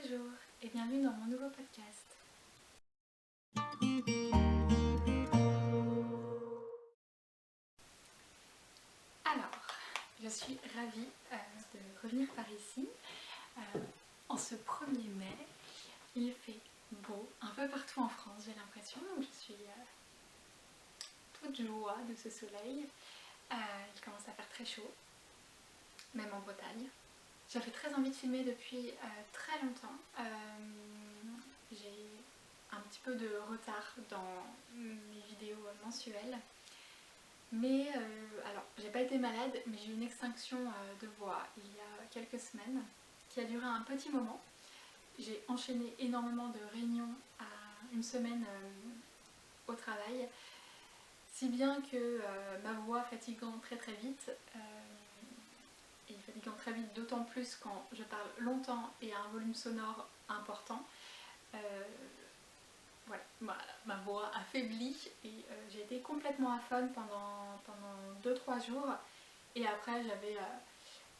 Bonjour et bienvenue dans mon nouveau podcast. Alors, je suis ravie de revenir par ici. En ce 1er mai, il fait beau un peu partout en France, j'ai l'impression. Donc je suis toute joie de ce soleil. Il commence à faire très chaud, même en Bretagne. J'avais très envie de filmer depuis très longtemps. J'ai un petit peu de retard dans mes vidéos mensuelles. Mais alors, j'ai pas été malade, mais j'ai eu une extinction de voix il y a quelques semaines qui a duré un petit moment. J'ai enchaîné énormément de réunions à une semaine au travail, si bien que ma voix fatiguant très très vite, et fatiguant très vite d'autant plus quand je parle longtemps et à un volume sonore important. Voilà, ma voix affaiblie et j'ai été complètement aphone pendant 2-3 jours et après j'avais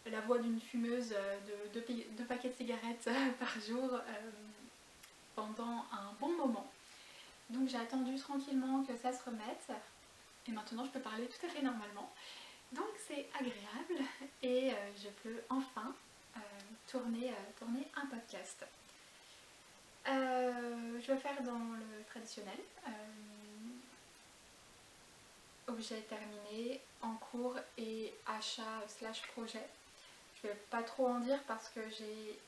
la voix d'une fumeuse de 2 paquets de cigarettes par jour pendant un bon moment. Donc j'ai attendu tranquillement que ça se remette et maintenant je peux parler tout à fait normalement. Donc c'est agréable et je peux enfin tourner un podcast. Je vais faire dans le traditionnel. Objet terminé, en cours et achat/projet. Je vais pas trop en dire parce que j'ai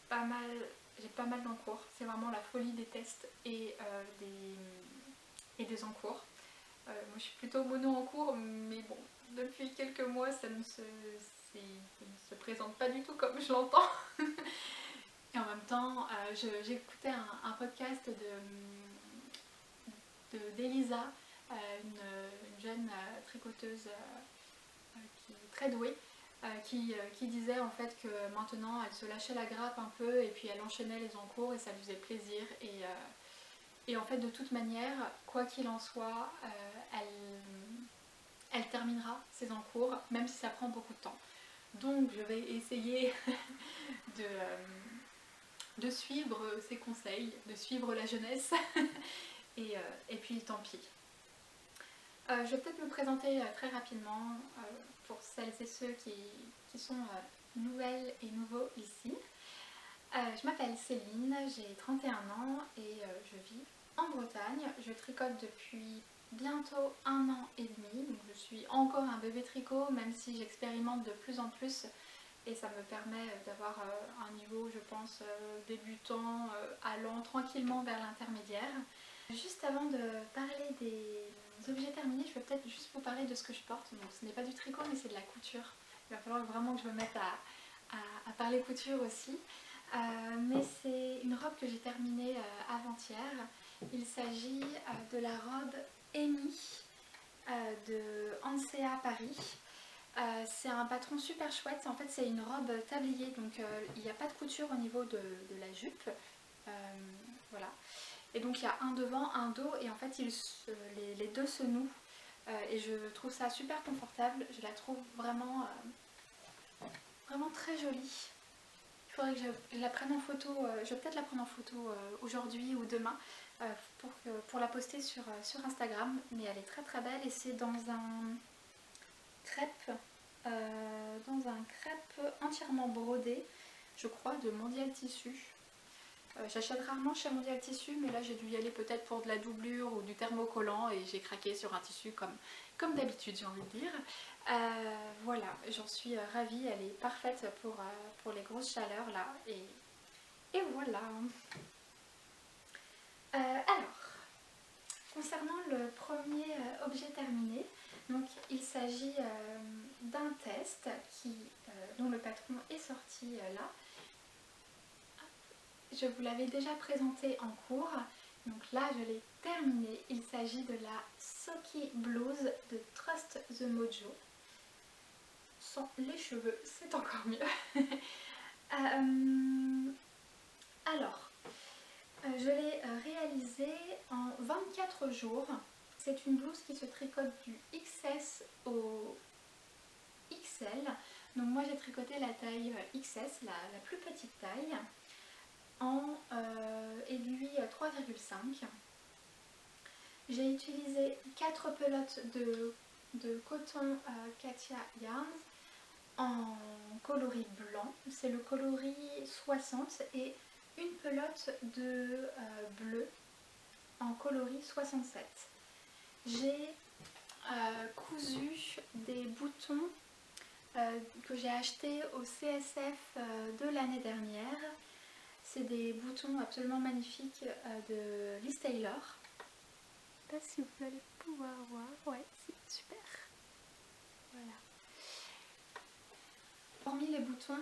pas mal d'encours. C'est vraiment la folie des tests et des encours. Moi je suis plutôt mono en cours, mais bon, depuis quelques mois ça ne se présente pas du tout comme je l'entends. Et en même temps, j'écoutais un podcast d'Elisa, une jeune tricoteuse qui est très douée, qui disait en fait que maintenant elle se lâchait la grappe un peu et puis elle enchaînait les encours et ça lui faisait plaisir. Et en fait, de toute manière, quoi qu'il en soit, elle terminera ses encours, même si ça prend beaucoup de temps. Donc je vais essayer de suivre ses conseils, de suivre la jeunesse, et puis tant pis. Je vais peut-être me présenter très rapidement pour celles et ceux qui sont nouvelles et nouveaux ici. Je m'appelle Céline, j'ai 31 ans et je vis en Bretagne. Je tricote depuis bientôt 1 an et demi, donc je suis encore un bébé tricot, même si j'expérimente de plus en plus et ça me permet d'avoir un niveau, je pense, débutant, allant tranquillement vers l'intermédiaire. Juste avant de parler des objets terminés, je vais peut-être juste vous parler de ce que je porte. Donc ce n'est pas du tricot mais c'est de la couture. Il va falloir vraiment que je me mette à parler couture aussi. Mais c'est une robe que j'ai terminée avant-hier. Il s'agit de la robe Amy de Ansea Paris. C'est un patron super chouette. En fait c'est une robe tablier, donc il n'y a pas de couture au niveau de la jupe. Voilà. Et donc il y a un devant, un dos et en fait les deux se nouent. Et je trouve ça super confortable. Je la trouve vraiment très jolie. Il faudrait que je la prenne en photo. Je vais peut-être la prendre en photo aujourd'hui ou demain pour la poster sur Instagram. Mais elle est très très belle et c'est dans un crêpe, entièrement brodé, je crois, de Mondial Tissu. J'achète rarement chez Mondial Tissu, mais là j'ai dû y aller peut-être pour de la doublure ou du thermocollant et j'ai craqué sur un tissu comme d'habitude, j'ai envie de dire. Voilà, j'en suis ravie, elle est parfaite pour les grosses chaleurs là. Et voilà. Alors, concernant le premier objet terminé, donc il s'agit d'un test dont le patron est sorti là. Je vous l'avais déjà présenté en cours, donc là je l'ai terminé. Il s'agit de la Socky Blouse de Trust the Mojo. Sans les cheveux, c'est encore mieux. Alors, je l'ai réalisée en 24 jours. C'est une blouse qui se tricote du XS au XL. Donc moi j'ai tricoté la taille XS, la plus petite taille. en aiguille 3,5. J'ai utilisé 4 pelotes de coton Katia Yarns en coloris blanc, c'est le coloris 60, et une pelote de bleu en coloris 67. J'ai cousu des boutons que j'ai achetés au CSF de l'année dernière. C'est des boutons absolument magnifiques de Liz Taylor. Je ne sais pas si vous allez pouvoir voir, ouais, c'est super. Voilà. Hormis les boutons,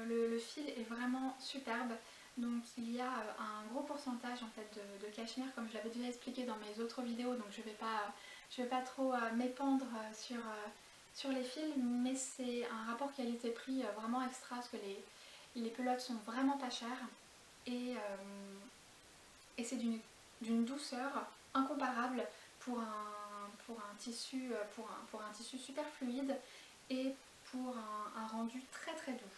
le fil est vraiment superbe. Donc il y a un gros pourcentage en fait de cachemire, comme je l'avais déjà expliqué dans mes autres vidéos, donc je vais pas trop m'épandre sur les fils, mais c'est un rapport qualité-prix vraiment extra parce que les pelotes sont vraiment pas chères et c'est d'une douceur incomparable pour un tissu super fluide et pour un rendu très très doux.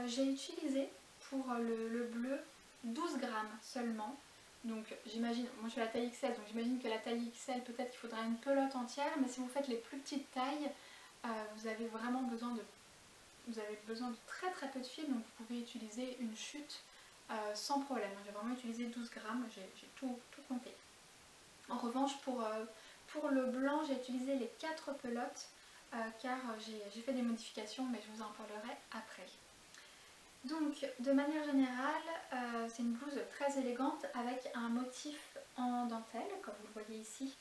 J'ai utilisé pour le bleu 12 grammes seulement. Donc j'imagine, moi je fais la taille XL, donc j'imagine que la taille XL peut-être qu'il faudra une pelote entière, mais si vous faites les plus petites tailles, vous avez vraiment besoin de très très peu de fil, donc vous pouvez utiliser une chute sans problème. J'ai vraiment utilisé 12 grammes, j'ai tout compté. En revanche pour le blanc j'ai utilisé les 4 pelotes car j'ai fait des modifications, mais je vous en parlerai après. Donc de manière générale c'est une blouse très élégante avec un motif en dentelle comme vous le voyez ici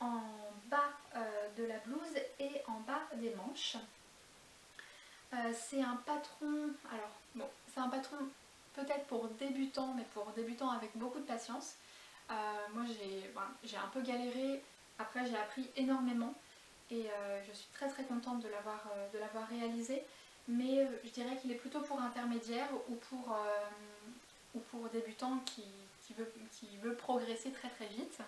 en bas de la blouse et en bas des manches. C'est un patron, alors bon, c'est un patron peut-être pour débutants, mais pour débutants avec beaucoup de patience. Moi j'ai un peu galéré, après j'ai appris énormément et je suis très très contente de l'avoir réalisé, mais je dirais qu'il est plutôt pour intermédiaire ou pour débutant qui veut progresser très très vite.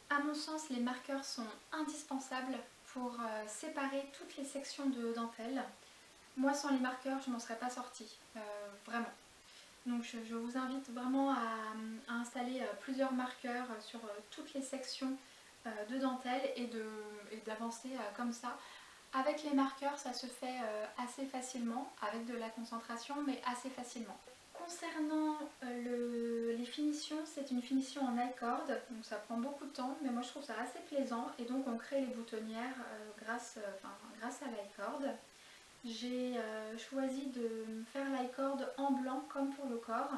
À mon sens, les marqueurs sont indispensables pour séparer toutes les sections de dentelle. Moi sans les marqueurs je m'en serais pas sortie, vraiment. Donc je vous invite vraiment à installer plusieurs marqueurs sur toutes les sections de dentelle et d'avancer comme ça. Avec les marqueurs ça se fait assez facilement, avec de la concentration mais assez facilement. Concernant les finitions, c'est une finition en I-cord, donc ça prend beaucoup de temps, mais moi je trouve ça assez plaisant et donc on crée les boutonnières grâce à l'i-cord. J'ai choisi de faire l'i-cord en blanc comme pour le corps.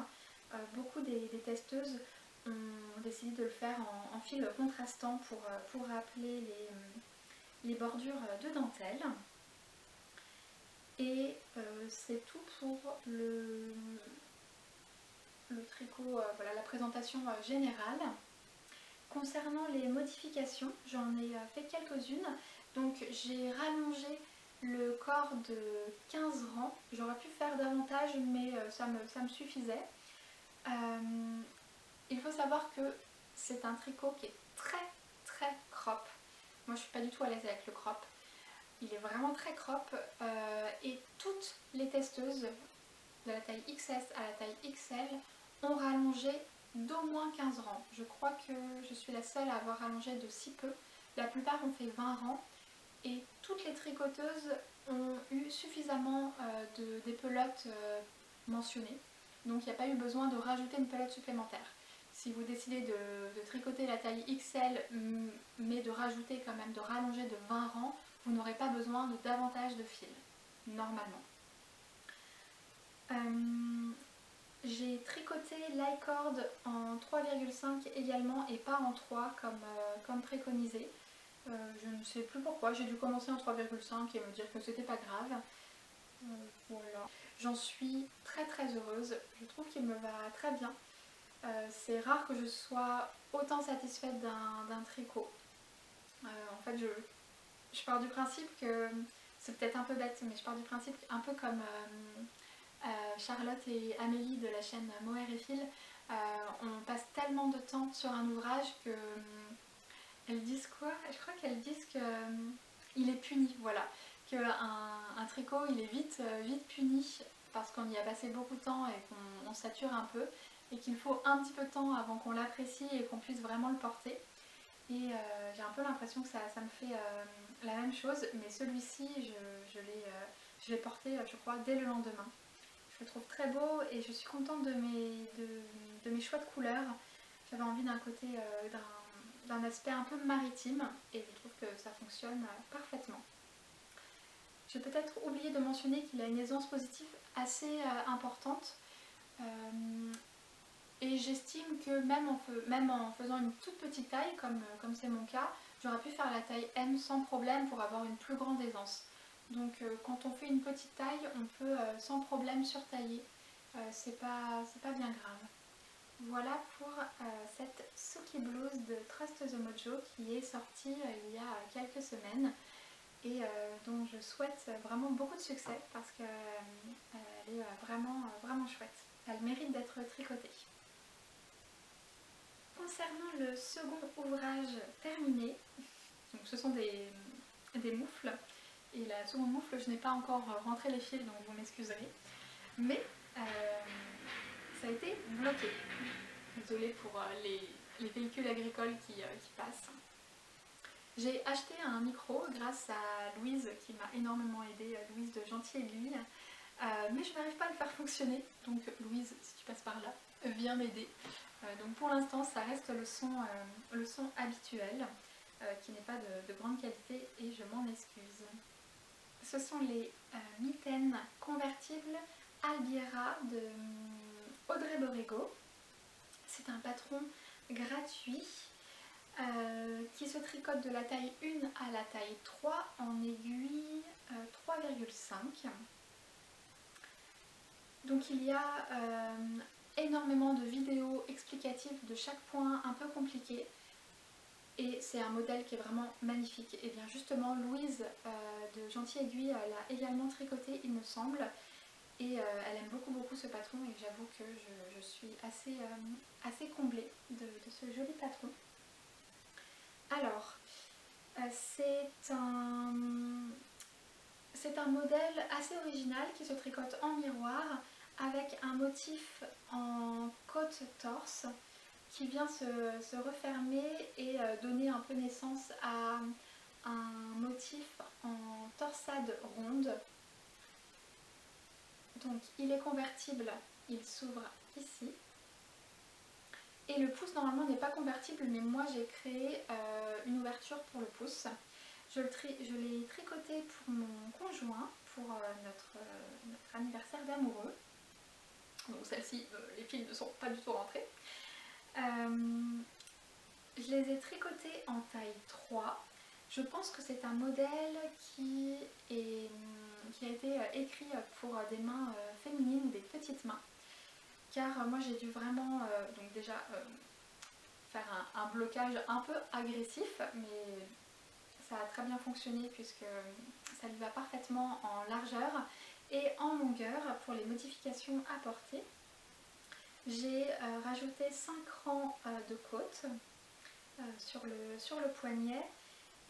Beaucoup des testeuses ont décidé de le faire en fil contrastant pour rappeler les bordures de dentelle. Et c'est tout pour le tricot, voilà la présentation générale. Concernant les modifications, j'en ai fait quelques-unes. Donc j'ai rallongé le corps de 15 rangs. J'aurais pu faire davantage mais ça me suffisait. Il faut savoir que c'est un tricot qui est très très crop. Moi je suis pas du tout à l'aise avec le crop. Il est vraiment très crop et toutes les testeuses de la taille XS à la taille XL ont rallongé d'au moins 15 rangs. Je crois que je suis la seule à avoir rallongé de si peu. La plupart ont fait 20 rangs et toutes les tricoteuses ont eu suffisamment des pelotes mentionnées. Donc il n'y a pas eu besoin de rajouter une pelote supplémentaire. Si vous décidez de tricoter la taille XL mais de rajouter quand même, de rallonger de 20 rangs, vous n'aurez pas besoin de davantage de fil, normalement. J'ai tricoté l'i-cord en 3,5 également et pas en 3 comme préconisé. Je ne sais plus pourquoi, j'ai dû commencer en 3,5 et me dire que c'était pas grave. Voilà. J'en suis très très heureuse, je trouve qu'il me va très bien. C'est rare que je sois autant satisfaite d'un tricot. En fait je pars du principe que, c'est peut-être un peu bête, mais je pars du principe un peu comme Charlotte et Amélie de la chaîne Mohair et Fil, on passe tellement de temps sur un ouvrage que elles disent quoi? Je crois qu'elles disent que il est puni, voilà, qu'un un tricot il est vite puni parce qu'on y a passé beaucoup de temps et qu'on sature un peu et qu'il faut un petit peu de temps avant qu'on l'apprécie et qu'on puisse vraiment le porter. Et j'ai un peu l'impression que ça me fait la même chose, mais celui-ci je l'ai porté je crois dès le lendemain. Je le trouve très beau et je suis contente de mes choix de couleurs. J'avais envie d'un côté, d'un aspect un peu maritime et je trouve que ça fonctionne parfaitement. J'ai peut-être oublié de mentionner qu'il a une aisance positive assez importante. Et j'estime que même en faisant une toute petite taille, comme c'est mon cas, j'aurais pu faire la taille M sans problème pour avoir une plus grande aisance. Donc quand on fait une petite taille, on peut sans problème surtailler. C'est pas bien grave. Voilà pour cette Suki Blouse de Trust the Mojo qui est sortie il y a quelques semaines et dont je souhaite vraiment beaucoup de succès parce qu'elle est vraiment chouette. Elle mérite d'être tricotée. Concernant le second ouvrage terminé, donc ce sont des moufles, et la seconde moufle je n'ai pas encore rentré les fils donc vous m'excuserez, mais ça a été bloqué. Désolée pour les véhicules agricoles qui passent. J'ai acheté un micro grâce à Louise qui m'a énormément aidée, Louise de Gentil Aiguille, mais je n'arrive pas à le faire fonctionner, donc Louise, si tu passes par là, viens m'aider. Donc pour l'instant ça reste le son habituel, qui n'est pas de grande qualité et je m'en excuse. Ce sont les mitaines convertibles Albiera de Audrey Borrego. C'est un patron gratuit qui se tricote de la taille 1 à la taille 3 en aiguille 3,5. Donc il y a énormément de vidéos explicatives de chaque point un peu compliqué et c'est un modèle qui est vraiment magnifique. Et bien justement Louise de Gentil Aiguille l'a également tricoté il me semble et elle aime beaucoup ce patron et j'avoue que je suis assez comblée de ce joli patron. Alors c'est un modèle assez original qui se tricote en miroir avec un motif en côte-torse qui vient se refermer et donner un peu naissance à un motif en torsade ronde. Donc il est convertible, il s'ouvre ici. Et le pouce normalement n'est pas convertible, mais moi j'ai créé une ouverture pour le pouce. Je l'ai tricoté pour mon conjoint, pour notre anniversaire d'amoureux. Donc celle-ci, les fils ne sont pas du tout rentrés. Je les ai tricotés en taille 3. Je pense que c'est un modèle qui a été écrit pour des mains féminines, des petites mains. Car moi j'ai dû vraiment donc déjà faire un blocage un peu agressif, mais ça a très bien fonctionné puisque ça lui va parfaitement en largeur et en longueur pour les modifications apportées. J'ai rajouté 5 rangs de côte sur le poignet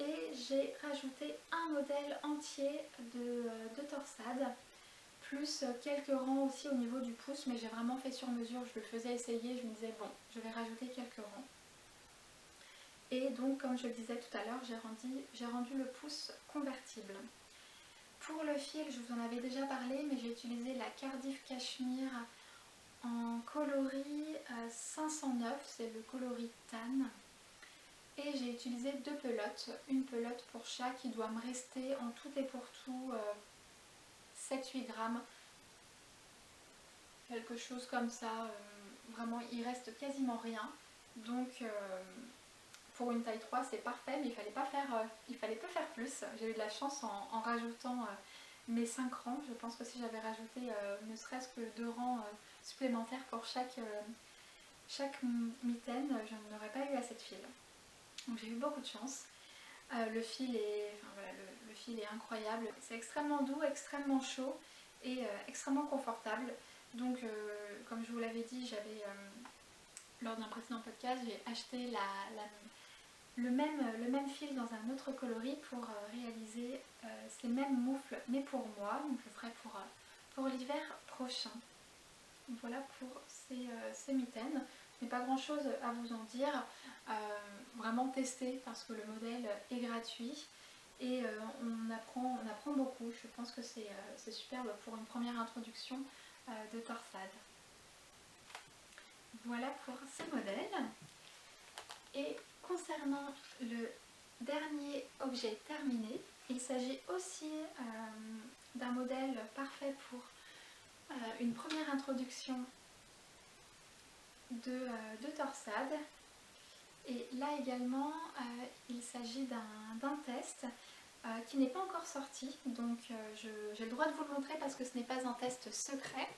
et j'ai rajouté un modèle entier de torsade plus quelques rangs aussi au niveau du pouce, mais j'ai vraiment fait sur mesure, je le faisais essayer, je me disais bon, je vais rajouter quelques rangs. Et donc comme je le disais tout à l'heure, j'ai rendu le pouce convertible. Pour le fil, je vous en avais déjà parlé, mais j'ai utilisé la Cardiff Cashmere en coloris 509, c'est le coloris tan. Et j'ai utilisé 2 pelotes, une pelote pour chaque qui doit me rester en tout et pour tout 7-8 grammes. Quelque chose comme ça, vraiment il reste quasiment rien. Donc pour une taille 3 c'est parfait, mais il fallait pas faire plus. J'ai eu de la chance en rajoutant mes 5 rangs. Je pense que si j'avais rajouté ne serait-ce que 2 rangs supplémentaires pour chaque mitaine, je n'aurais pas eu assez de fil. Donc j'ai eu beaucoup de chance. Le fil est incroyable, c'est extrêmement doux, extrêmement chaud et extrêmement confortable. Donc comme je vous l'avais dit, lors d'un précédent podcast, j'ai acheté le même fil dans un autre coloris pour réaliser ces mêmes moufles, mais pour moi, donc je ferai pour l'hiver prochain. Voilà pour ces mitaines. Je n'ai pas grand chose à vous en dire, vraiment tester parce que le modèle est gratuit et on apprend beaucoup. Je pense que c'est superbe pour une première introduction de torsade. Voilà pour ces modèles. Et concernant le dernier objet terminé, il s'agit aussi d'un modèle parfait pour une première introduction de torsade. Et là également, il s'agit d'un test qui n'est pas encore sorti, donc j'ai le droit de vous le montrer parce que ce n'est pas un test secret.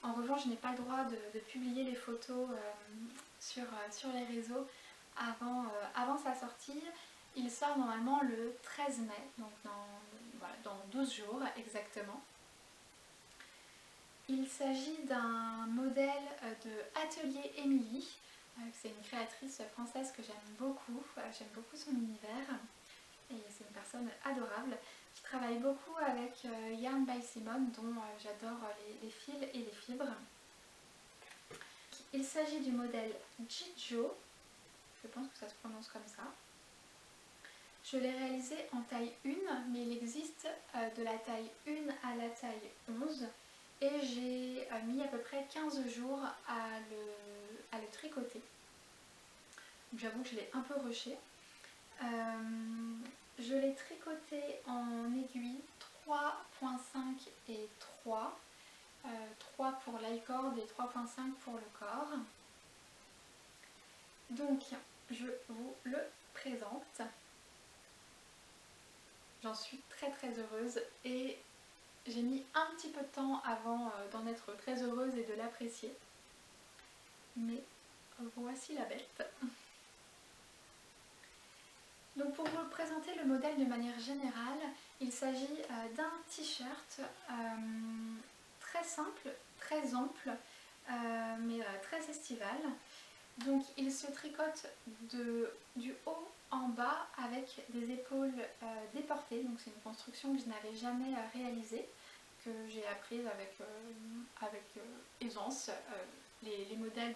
En revanche, je n'ai pas le droit de publier les photos sur les réseaux avant sa sortie. Il sort normalement le 13 mai, donc dans 12 jours exactement. Il s'agit d'un modèle de Atelier Émilie. C'est une créatrice française que j'aime beaucoup son univers et c'est une personne adorable qui travaille beaucoup avec Yarn by Simone dont j'adore les fils et les fibres. Il s'agit du modèle Jijo, je pense que ça se prononce comme ça. Je l'ai réalisé en taille 1, mais il existe de la taille 1 à la taille 11 et j'ai mis à peu près 15 jours à le tricoter. J'avoue que je l'ai un peu rushé. Je l'ai tricoté en aiguille 3.5 et 3. 3 pour l'ail-corde et 3.5 pour le corps. Donc je vous le présente. J'en suis très heureuse et j'ai mis un petit peu de temps avant d'en être très heureuse et de l'apprécier. Mais voici la bête. Donc pour vous présenter le modèle de manière générale, il s'agit d'un t-shirt très simple, très ample, mais très estival. Donc il se tricote du haut en bas avec des épaules déportées, donc c'est une construction que je n'avais jamais réalisée, que j'ai apprise avec aisance. Les modèles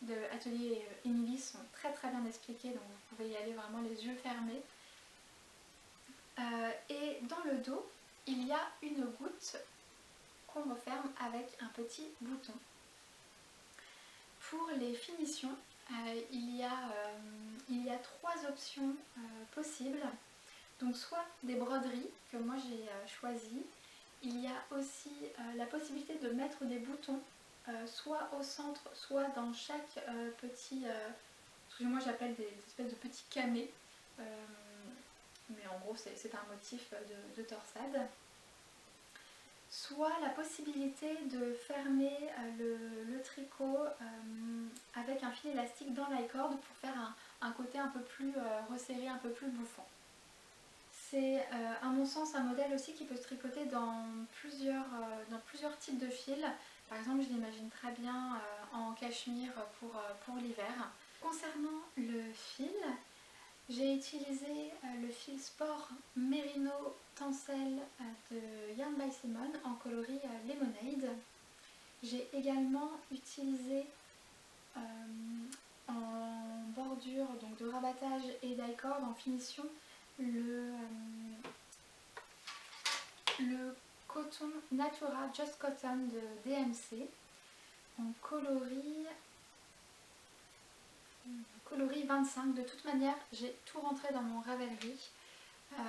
de Atelier Émilie sont très bien expliqués, donc vous pouvez y aller vraiment les yeux fermés. Et dans le dos, il y a une goutte qu'on referme avec un petit bouton. Pour les finitions, il y a 3 options possibles. Donc soit des broderies que moi j'ai choisies. Il y a aussi la possibilité de mettre des boutons soit au centre, soit dans chaque petit, excusez-moi j'appelle des espèces de petits camés, mais en gros c'est un motif de torsade. Soit la possibilité de fermer le tricot avec un fil élastique dans l'ail-corde pour faire un côté un peu plus resserré, un peu plus bouffant. C'est à mon sens un modèle aussi qui peut se tricoter dans plusieurs types de fils. Par exemple, je l'imagine très bien en cachemire pour l'hiver. Concernant le fil, j'ai utilisé le fil sport Merino Tencel de Yarn by Simone en coloris Lemonade. J'ai également utilisé en bordure donc de rabattage et d'ail-corde en finition le coton Natura Just Cotton de DMC en coloris 25. De toute manière, j'ai tout rentré dans mon Ravelry,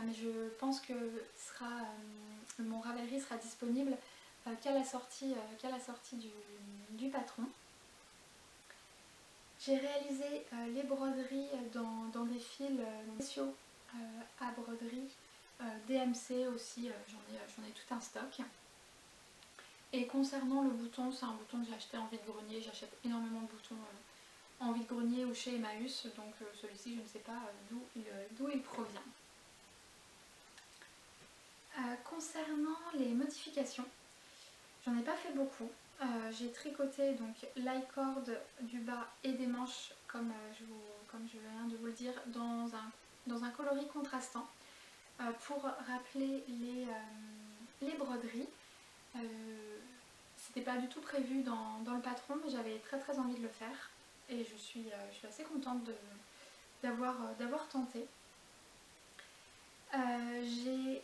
mais je pense que mon Ravelry sera disponible qu'à la sortie du patron. J'ai réalisé les broderies dans des fils spéciaux à broderie, DMC aussi, j'en ai tout un stock. Et concernant le bouton, c'est un bouton que j'ai acheté en vide-grenier, j'achète énormément de boutons en vide-grenier ou chez Emmaüs, donc celui-ci je ne sais pas d'où il provient. Concernant les modifications, j'en ai pas fait beaucoup. J'ai tricoté donc l'ail-corde du bas et des manches comme comme je viens de vous le dire, dans un coloris contrastant pour rappeler les broderies. C'était pas du tout prévu dans le patron, mais j'avais très très envie de le faire et je suis assez contente d'avoir tenté. J'ai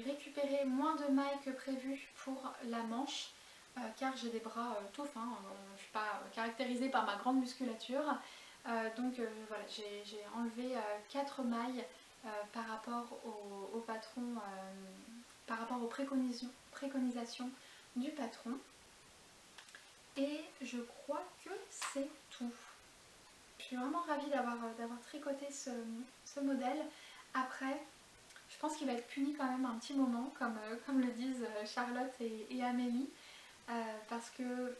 récupéré moins de mailles que prévu pour la manche car j'ai des bras tout fins, je ne suis pas caractérisée par ma grande musculature, donc voilà, j'ai enlevé 4 mailles par rapport au patron, par rapport aux préconisations du patron, et je crois que c'est tout. Je suis vraiment ravie d'avoir tricoté ce modèle. Après, je pense qu'il va être puni quand même un petit moment, comme le disent Charlotte et Amélie, parce que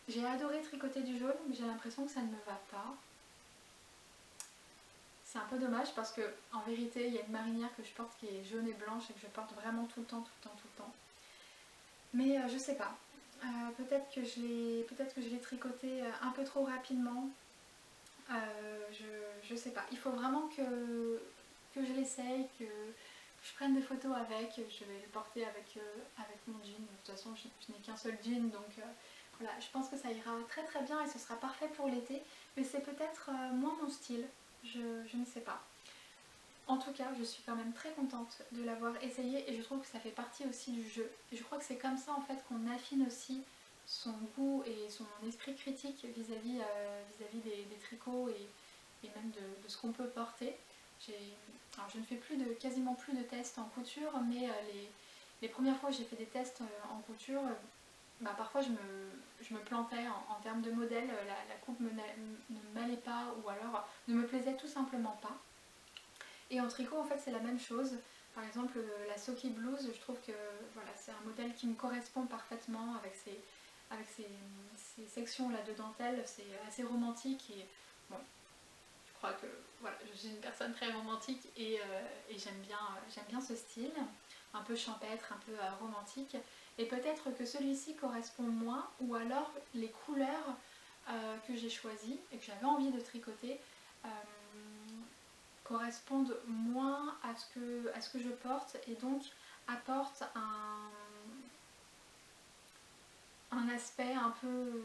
j'ai adoré tricoter du jaune, mais j'ai l'impression que ça ne me va pas. C'est un peu dommage parce que en vérité, il y a une marinière que je porte qui est jaune et blanche et que je porte vraiment tout le temps, tout le temps, tout le temps. Mais je sais pas. Peut-être que je l'ai tricoté un peu trop rapidement. Je sais pas. Il faut vraiment que je l'essaye, que je prenne des photos avec. Je vais le porter avec mon jean. De toute façon, je n'ai qu'un seul jean, donc voilà. Je pense que ça ira très très bien et ce sera parfait pour l'été. Mais c'est peut-être moins mon style. Je ne sais pas. En tout cas, je suis quand même très contente de l'avoir essayé et je trouve que ça fait partie aussi du jeu. Et je crois que c'est comme ça en fait qu'on affine aussi son goût et son esprit critique vis-à-vis des tricots et même de ce qu'on peut porter. Alors je ne fais quasiment plus de tests en couture, mais les premières fois que j'ai fait des tests en couture, parfois je me plantais en termes de modèle, la coupe ne m'allait pas ou alors ne me plaisait tout simplement pas. Et en tricot en fait c'est la même chose. Par exemple la Socky Blouse, je trouve que voilà, c'est un modèle qui me correspond parfaitement avec ces sections là de dentelle, c'est assez romantique et bon, je crois que voilà, je suis une personne très romantique et j'aime bien ce style, un peu champêtre, un peu romantique. Et peut-être que celui-ci correspond moins, ou alors les couleurs que j'ai choisies et que j'avais envie de tricoter correspondent moins à ce que je porte et donc apportent un aspect un peu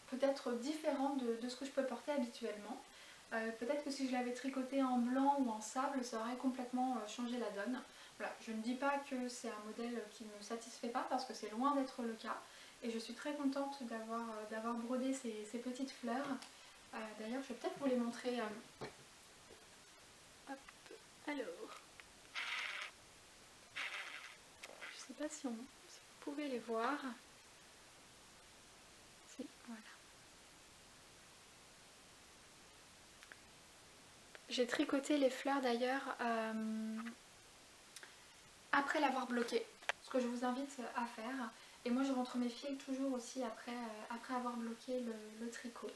peut-être différent de ce que je peux porter habituellement. Peut-être que si je l'avais tricoté en blanc ou en sable, ça aurait complètement changé la donne. Voilà, je ne dis pas que c'est un modèle qui ne me satisfait pas parce que c'est loin d'être le cas. Et je suis très contente d'avoir brodé ces petites fleurs. D'ailleurs, je vais peut-être vous les montrer. Hop, alors. Je ne sais pas si vous pouvez les voir. Si, voilà. J'ai tricoté les fleurs d'ailleurs après l'avoir bloqué, ce que je vous invite à faire. Et moi je rentre mes fils toujours aussi après avoir bloqué le tricot.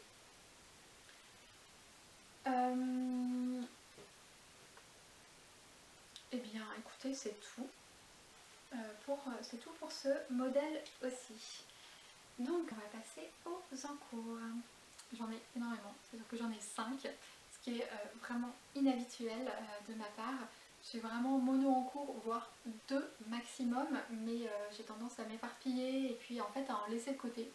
Eh bien écoutez, c'est tout. C'est tout pour ce modèle aussi. Donc on va passer aux encours. J'en ai énormément, c'est-à-dire que j'en ai 5, ce qui est vraiment inhabituel de ma part. Je suis vraiment mono en cours, voire 2 maximum, mais j'ai tendance à m'éparpiller et puis en fait à en laisser de côté.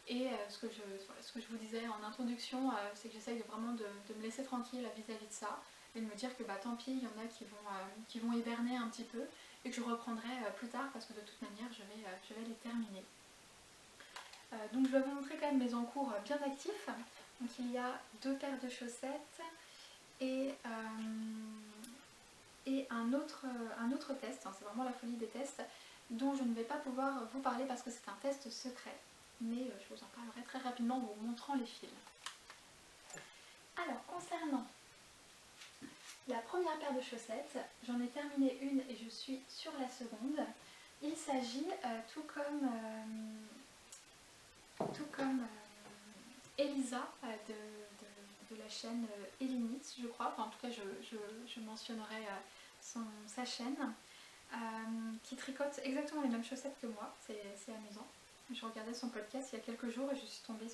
Et ce que je vous disais en introduction, c'est que j'essaye vraiment de me laisser tranquille vis-à-vis de ça et de me dire que tant pis, il y en a qui vont hiberner un petit peu et que je reprendrai plus tard parce que de toute manière je vais les terminer. Donc je vais vous montrer quand même mes encours bien actifs. Donc il y a 2 paires de chaussettes et un autre test, c'est vraiment la folie des tests, dont je ne vais pas pouvoir vous parler parce que c'est un test secret, mais je vous en parlerai très rapidement en vous montrant les fils. Alors concernant la première paire de chaussettes, j'en ai terminé une et je suis sur la seconde. Il s'agit tout comme Elisa de la chaîne Elinit, je crois, enfin, en tout cas je mentionnerai sa chaîne, qui tricote exactement les mêmes chaussettes que moi, c'est amusant. Je regardais son podcast il y a quelques jours et je suis tombée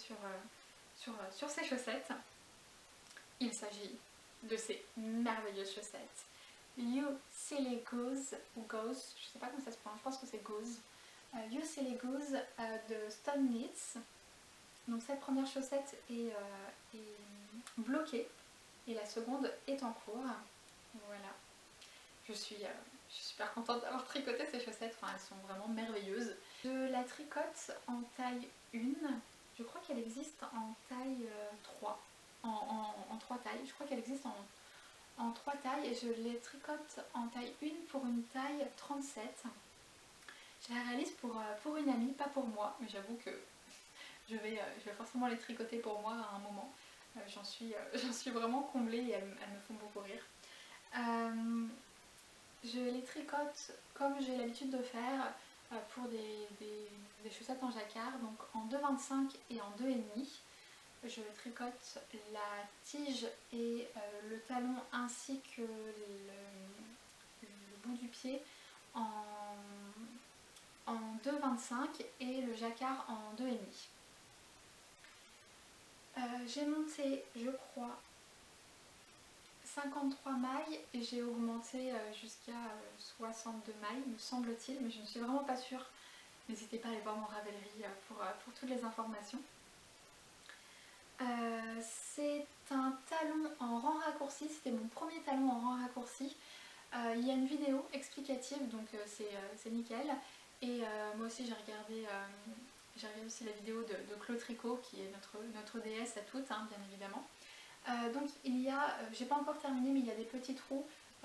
sur ces chaussettes. Il s'agit de ces merveilleuses chaussettes You Silly Goose, ou Goose, je sais pas comment ça se prononce, je pense que c'est Goose. You Silly Goose de Stone Knits. Donc cette première chaussette est bloquée et la seconde est en cours. Voilà. Je suis super contente d'avoir tricoté ces chaussettes, enfin elles sont vraiment merveilleuses. Je la tricote en taille 1, je crois qu'elle existe en taille 3, en 3 tailles, je crois qu'elle existe en 3 tailles et je les tricote en taille 1 pour une taille 37. Je la réalise pour une amie, pas pour moi, mais j'avoue que je vais forcément les tricoter pour moi à un moment. J'en suis vraiment comblée et elles me font beaucoup rire. Je les tricote comme j'ai l'habitude de faire pour des chaussettes en jacquard, donc en 2,25 et en 2,5. Je tricote la tige et le talon ainsi que le bout du pied en 2,25 et le jacquard en 2,5. J'ai monté, je crois, 53 mailles et j'ai augmenté jusqu'à 62 mailles, me semble-t-il, mais je ne suis vraiment pas sûre. N'hésitez pas à aller voir mon Ravelry pour toutes les informations. C'est un talon en rang raccourci, c'était mon premier talon en rang raccourci. Il y a une vidéo explicative, donc c'est nickel. Et moi aussi j'ai regardé aussi la vidéo de Claude Tricot, qui est notre déesse à toutes, hein, bien évidemment. Donc il y a, j'ai pas encore terminé, mais il y a des petits trous.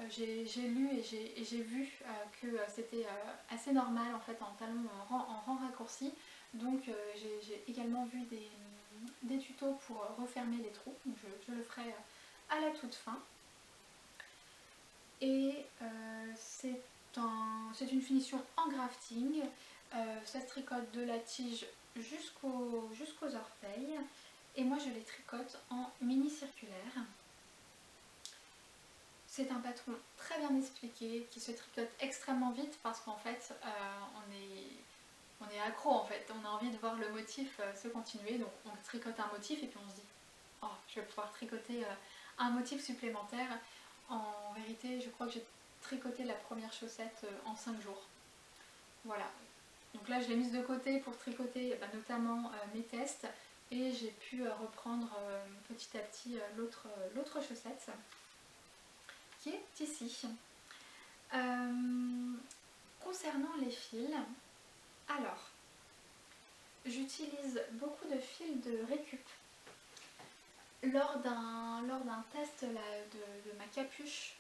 J'ai lu et j'ai vu que c'était assez normal en fait en talon en rang raccourci. Donc j'ai également vu des tutos pour refermer les trous, donc je le ferai à la toute fin. Et c'est une finition en grafting. Ça se tricote de la tige jusqu'aux orteils. Et moi je les tricote en mini circulaire. C'est un patron très bien expliqué, qui se tricote extrêmement vite parce qu'en fait on est accro en fait, on a envie de voir le motif se continuer, donc on tricote un motif et puis on se dit oh je vais pouvoir tricoter un motif supplémentaire. En vérité je crois que j'ai tricoté la première chaussette en 5 jours. Voilà, donc là je l'ai mise de côté pour tricoter notamment mes tests et j'ai pu reprendre petit à petit l'autre chaussette qui est ici. Concernant les fils, alors j'utilise beaucoup de fils de récup. Lors d'un test là, de ma capuche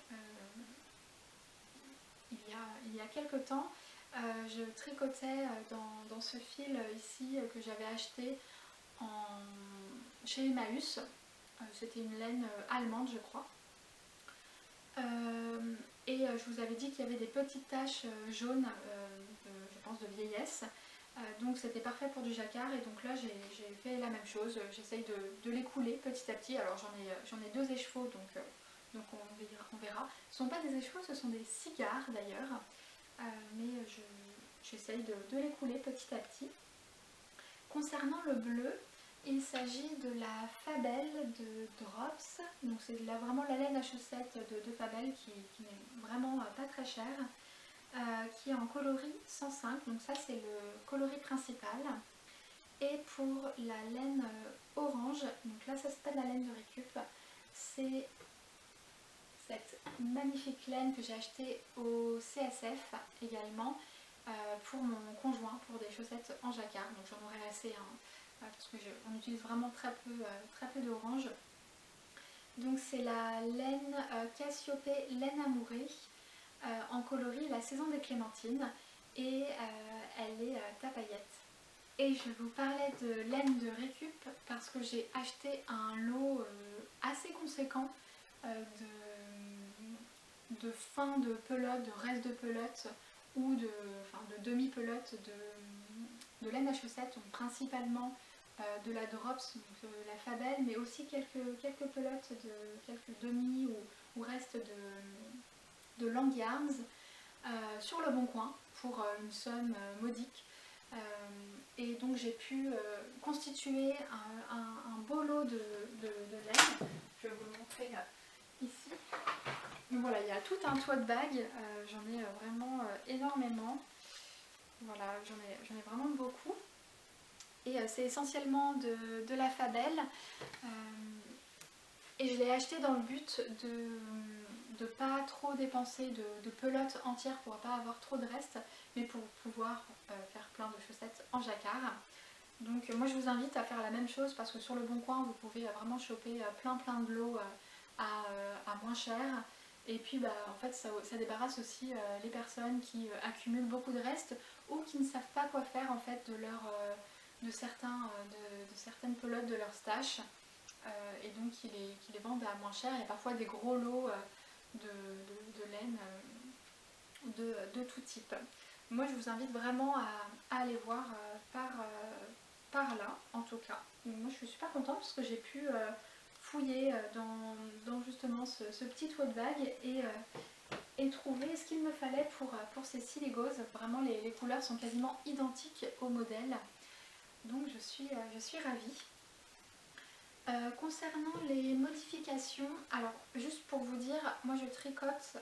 il y a quelques temps, je tricotais dans ce fil ici que j'avais acheté chez Emmaüs. C'était une laine allemande je crois. Et je vous avais dit qu'il y avait des petites taches jaunes, je pense de vieillesse. Donc c'était parfait pour du jacquard et donc là j'ai fait la même chose, j'essaye de les couler petit à petit. Alors j'en ai 2 écheveaux donc on verra. Ce ne sont pas des écheveaux, ce sont des cigares d'ailleurs, mais j'essaye de les couler petit à petit. Concernant le bleu, il s'agit de la Fabel de Drops, donc c'est vraiment la laine à chaussettes de Fabel qui n'est vraiment pas très chère. Qui est en coloris 105, donc ça c'est le coloris principal. Et pour la laine orange, donc là ça c'est pas de la laine de récup, c'est cette magnifique laine que j'ai achetée au CSF également pour mon conjoint, pour des chaussettes en jacquard, donc j'en aurai assez parce qu'on utilise vraiment très peu d'orange. Donc c'est la laine Cassiopée laine amourée. En coloris la saison des clémentines et elle est à paillettes. Et je vous parlais de laine de récup parce que j'ai acheté un lot assez conséquent de fin de pelote, de reste de pelote ou de demi-pelote de laine à chaussettes, donc principalement de la Drops, donc la Fabel, mais aussi quelques pelotes, quelques demi ou restes de Long Yarns sur le Bon Coin pour une somme modique. Et donc j'ai pu constituer un beau lot de laine. Je vais vous le montrer ici. Donc voilà, il y a tout un tote bag, j'en ai vraiment énormément. Voilà, j'en ai vraiment beaucoup. Et c'est essentiellement de la Fabelle. Et je l'ai acheté dans le but de ne pas trop dépenser de pelotes entières pour ne pas avoir trop de reste, mais pour pouvoir faire plein de chaussettes en jacquard. Donc moi je vous invite à faire la même chose parce que sur le Bon Coin vous pouvez vraiment choper plein de lots à moins cher. Et puis en fait ça débarrasse aussi les personnes qui accumulent beaucoup de restes ou qui ne savent pas quoi faire en fait de certaines pelotes de leur stash. Et donc qui les vendent à moins cher. Il y a parfois des gros lots de laine de tout type. Moi je vous invite vraiment à aller voir par là en tout cas. Donc, moi je suis super contente parce que j'ai pu fouiller dans justement ce petit tote bag et trouver ce qu'il me fallait pour ces siligoses. Vraiment les couleurs sont quasiment identiques au modèle. Donc je suis ravie. Concernant les modifications, alors juste pour vous dire, moi je tricote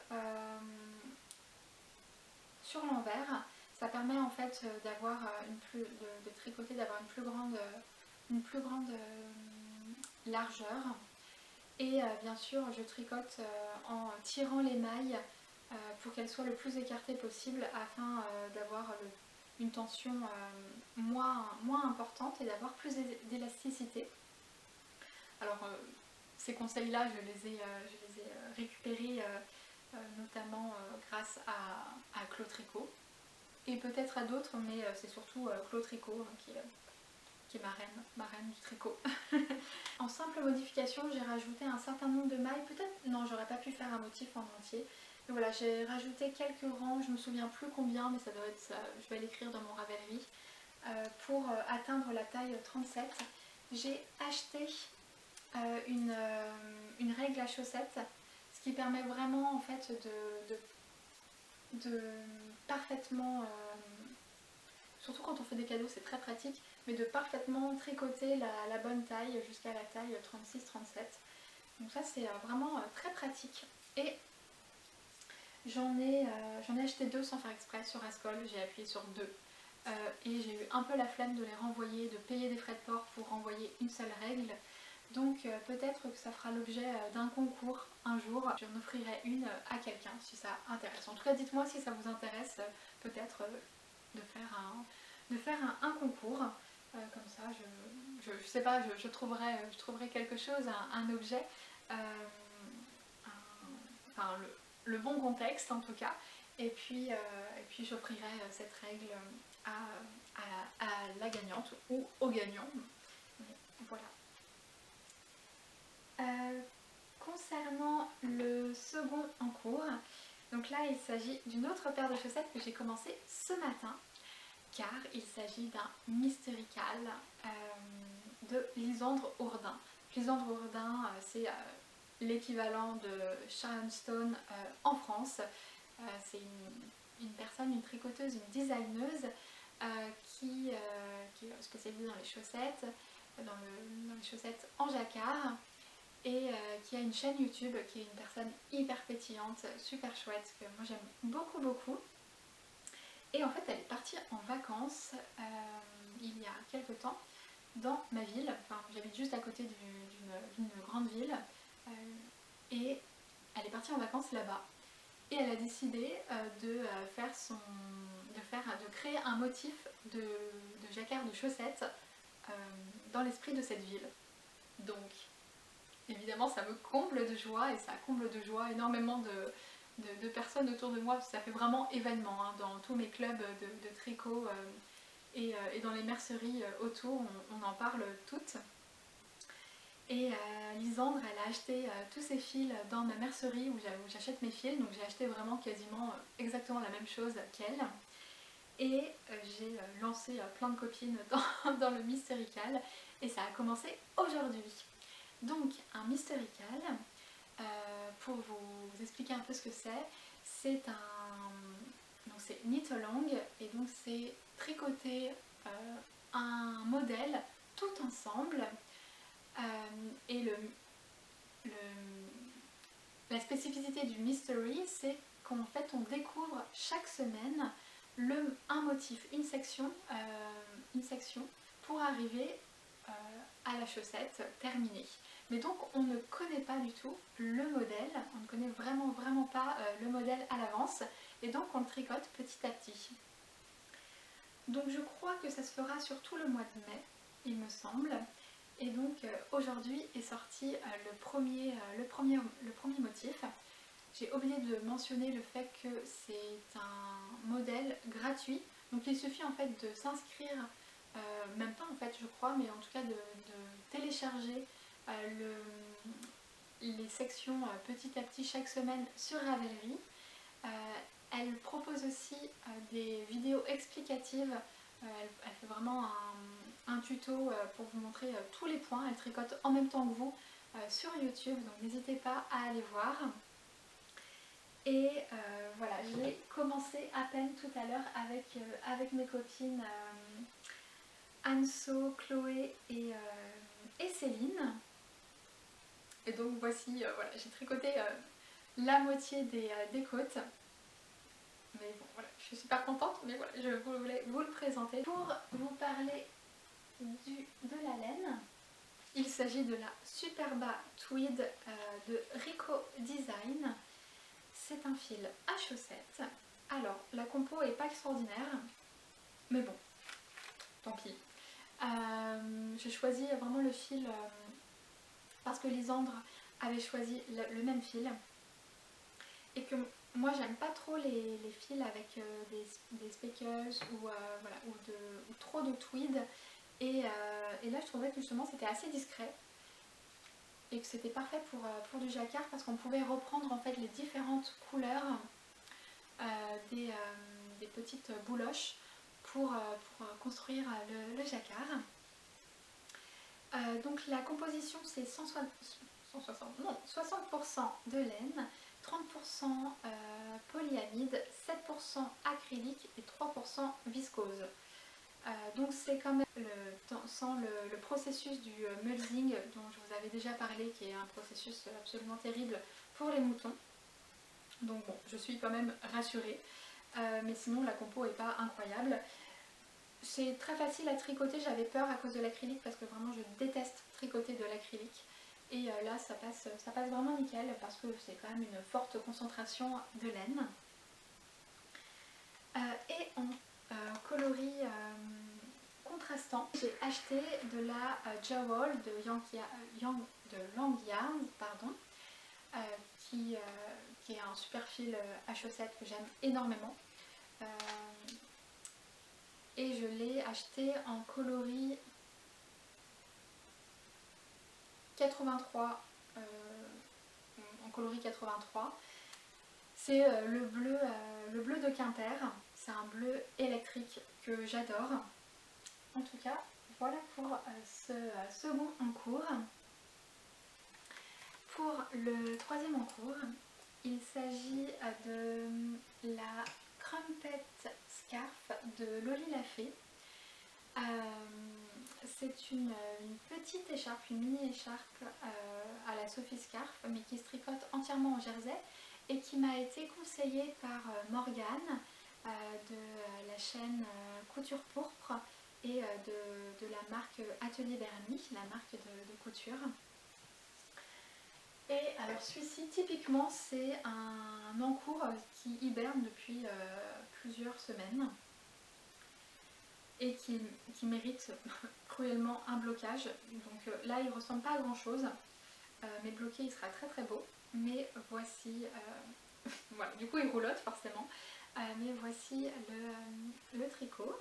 sur l'envers. Ça permet en fait d'avoir de tricoter, d'avoir une plus grande largeur. Et bien sûr je tricote en tirant les mailles pour qu'elles soient le plus écartées possible afin d'avoir une tension moins importante et d'avoir plus d'élasticité. Alors ces conseils-là, je les ai récupérés notamment grâce à Claude Tricot et peut-être à d'autres, mais c'est surtout Claude Tricot qui est ma reine du tricot. En simple modification, j'ai rajouté un certain nombre de mailles. Peut-être, non, j'aurais pas pu faire un motif en entier. Mais voilà, j'ai rajouté quelques rangs, je me souviens plus combien, mais ça doit être ça, je vais l'écrire dans mon Ravelry. Pour atteindre la taille 37, j'ai acheté une règle à chaussettes, ce qui permet vraiment en fait de parfaitement, surtout quand on fait des cadeaux c'est très pratique, mais de parfaitement tricoter la bonne taille jusqu'à la taille 36-37. Donc ça c'est vraiment très pratique. Et j'en ai acheté deux sans faire exprès sur Ascol, j'ai appuyé sur deux. Et j'ai eu un peu la flemme de les renvoyer, de payer des frais de port pour renvoyer une seule règle. Donc peut-être que ça fera l'objet d'un concours un jour. J'en offrirai une à quelqu'un si ça intéresse. En tout cas dites-moi si ça vous intéresse peut-être de faire un concours. Comme ça je sais pas, je trouverai quelque chose, un objet, enfin le bon contexte en tout cas. Et puis j'offrirai cette règle à la gagnante ou au gagnant. Voilà. Concernant le second en cours, donc là il s'agit d'une autre paire de chaussettes que j'ai commencé ce matin, car il s'agit d'un Mystérical de Lisandre Hourdin. Lisandre Hourdin, c'est l'équivalent de Sharon Stone en France. C'est une personne, une tricoteuse, une designeuse qui est spécialisée dans les chaussettes, dans les chaussettes en jacquard. Et qui a une chaîne YouTube, qui est une personne hyper pétillante, super chouette, que moi j'aime beaucoup. Et en fait elle est partie en vacances il y a quelques temps dans ma ville, enfin j'habite juste à côté d'une grande ville, et elle est partie en vacances là-bas. Et elle a décidé de créer un motif de jacquard de chaussettes dans l'esprit de cette ville. Donc évidemment ça me comble de joie et ça comble de joie énormément de personnes autour de moi, parce que ça fait vraiment événement hein, dans tous mes clubs de tricot et dans les merceries autour, on en parle toutes. Et Lisandre, elle a acheté tous ses fils dans ma mercerie où j'achète mes fils, donc j'ai acheté vraiment quasiment exactement la même chose qu'elle. Et j'ai lancé plein de copines dans le Mystérical et ça a commencé aujourd'hui. Donc un Mystérical, pour vous expliquer un peu ce que c'est c'est Knit Along et donc c'est tricoter un modèle tout ensemble et la spécificité du mystery, c'est qu'en fait on découvre chaque semaine un motif, une section pour arriver à la chaussette terminée. Mais donc on ne connaît pas du tout le modèle, on ne connaît vraiment pas le modèle à l'avance et donc on le tricote petit à petit. Donc je crois que ça se fera sur tout le mois de mai, il me semble. Et donc aujourd'hui est sorti le premier motif. J'ai oublié de mentionner le fait que c'est un modèle gratuit. Donc il suffit en fait de s'inscrire, même pas en fait je crois, mais en tout cas de télécharger les sections petit à petit chaque semaine sur Ravelry. Elle propose aussi des vidéos explicatives. Elle fait vraiment un tuto pour vous montrer tous les points. Elle tricote en même temps que vous sur YouTube, donc n'hésitez pas à aller voir. Et voilà, j'ai commencé à peine tout à l'heure avec mes copines Anso, Chloé et Céline. Et donc voici, voilà, j'ai tricoté la moitié des côtes. Mais bon, voilà, je suis super contente, mais voilà, je voulais vous le présenter. Pour vous parler de la laine, il s'agit de la Superba Tweed de Rico Design. C'est un fil à chaussettes. Alors, la compo est pas extraordinaire, mais bon, tant pis. J'ai choisi vraiment le fil parce que Lisandre avait choisi le même fil et que moi j'aime pas trop les fils avec des speckles voilà, ou trop de tweed et là je trouvais que justement c'était assez discret et que c'était parfait pour du jacquard parce qu'on pouvait reprendre en fait les différentes couleurs des petites bouloches pour construire le jacquard. Donc la composition c'est 60% de laine, 30% polyamide, 7% acrylique et 3% viscose. Donc c'est quand même sans le processus du mulesing dont je vous avais déjà parlé, qui est un processus absolument terrible pour les moutons. Donc bon, je suis quand même rassurée, mais sinon la compo n'est pas incroyable. C'est très facile à tricoter, j'avais peur à cause de l'acrylique parce que vraiment je déteste tricoter de l'acrylique. Et là ça passe vraiment nickel parce que c'est quand même une forte concentration de laine. Et en coloris contrastant, j'ai acheté de la Jawol de Lang Yarn, pardon, qui est un super fil à chaussettes que j'aime énormément. Et je l'ai acheté en coloris 83, en coloris 83. C'est le bleu de Quimper, c'est un bleu électrique que j'adore. En tout cas, voilà pour ce second en cours. Pour le troisième en cours, il s'agit de la Crumpet Scarf de Loli Lafay. C'est une petite écharpe, une mini écharpe à la Sophie Scarf, mais qui se tricote entièrement en jersey et qui m'a été conseillée par Morgane de la chaîne Couture Pourpre et de la marque Atelier Bernie, la marque de couture. Et alors celui-ci typiquement c'est un encours qui hiberne depuis plusieurs semaines et qui mérite cruellement un blocage. Donc là il ressemble pas à grand chose, mais bloqué il sera très beau. Mais voici, voilà, du coup il roulotte forcément, mais voici le tricot,